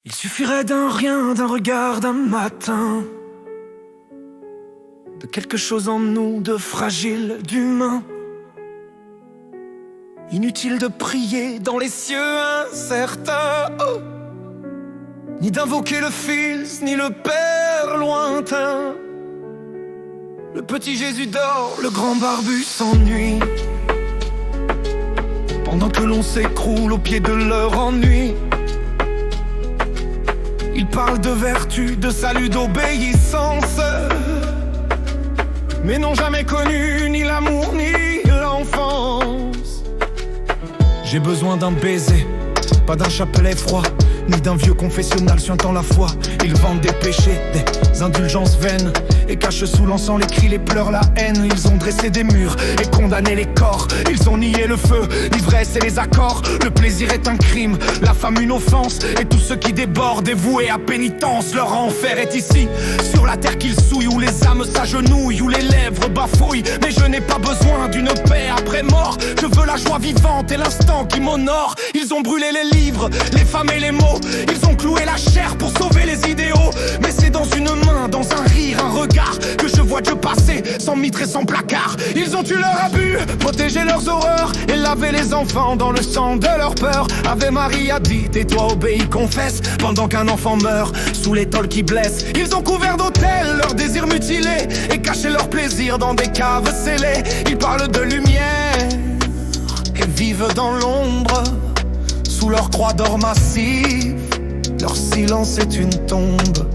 Il suffirait d'un rien, d'un regard, d'un matin, de quelque chose en nous de fragile, d'humain. Inutile de prier dans les cieux incertains, ni d'invoquer le Fils, ni le Père lointain. Le petit Jésus dort, le grand barbu s'ennuie, pendant que l'on s'écroule au pied de leur ennui. Il parle de vertu, de salut, d'obéissance, mais n'ont jamais connu ni l'amour ni l'enfance. J'ai besoin d'un baiser, pas d'un chapelet froid, ni d'un vieux confessionnal suintant la foi. Ils vendent des péchés, des indulgences vaines, et cachent sous l'encens les cris, les pleurs, la haine. Ils ont dressé des murs et condamné les corps. Ils ont nié le feu, l'ivresse et les accords. Le plaisir est un crime, la femme une offense, et tous ceux qui débordent est voué à pénitence. Leur enfer est ici, sur la terre qu'ils souillent, où les âmes s'agenouillent, où les lèvres bafouillent. Mais je n'ai pas besoin d'une paix après mort, je veux la joie vivante et l'instant qui m'honore. Ils ont brûlé les livres, les femmes et les mots, ils ont cloué la chair pour sauver les idéaux. Mais c'est dans une main, dans un rire, un regard, que je vois Dieu passer, sans mitre et sans placard. Ils ont eu leur abus, protégé leurs horreurs, et lavé les enfants dans le sang de leur peur. Ave Maria dit, tais-toi, obéis, confesse, pendant qu'un enfant meurt sous les tôles qui blessent. Ils ont couvert d'autels leurs désirs mutilés, et caché leur plaisir dans des caves scellées. Ils parlent de lumière, et vivent dans l'ombre, sous leur croix d'or massif. Leur silence est une tombe.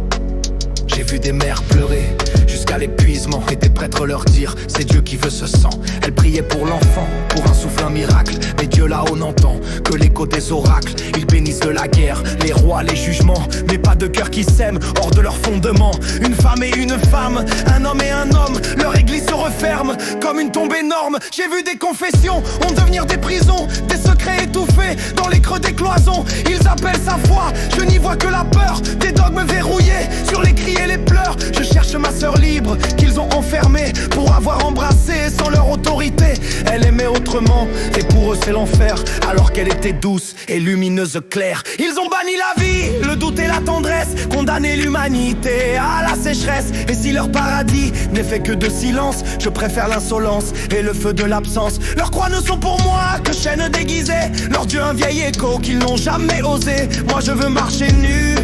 J'ai vu des mères pleurer jusqu'à l'épuisement, et des prêtres leur dire c'est Dieu qui veut ce sang. Elles priaient pour l'enfant, pour un souffle, un miracle, mais Dieu là-haut n'entend que l'écho des oracles. Ils bénissent de la guerre, les rois, les jugements, mais pas de cœur qui s'aiment hors de leur fondement. Une femme et une femme, un homme et un homme, leur église se referme comme une tombe énorme. J'ai vu des confessions en devenir des prisons, des secrets étouffés dans les creux des cloisons. Ils appellent sa foi, je n'y vois que la peur, des dogmes verrouillés sur les cris et les pleurs. Je cherche ma sœur libre qu'ils ont enfermée pour avoir embrassé sans leur autorité. Elle aimait autrement et pour eux c'est l'enfer, alors qu'elle était douce et lumineuse claire. Ils ont banni la vie, le doute et la tendresse, condamné l'humanité à la sécheresse. Et si leur paradis n'est fait que de silence, je préfère l'insolence et le feu de l'absence. Leurs croix ne sont pour moi que chaînes déguisées, leur Dieu un vieil écho qu'ils n'ont jamais osé. Moi je veux marcher nu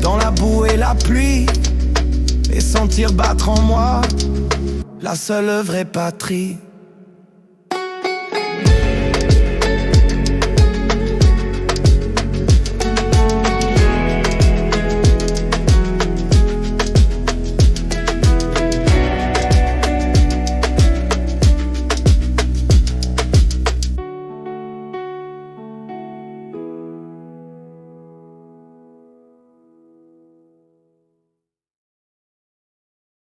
dans la boue et la pluie, et sentir battre en moi la seule vraie patrie.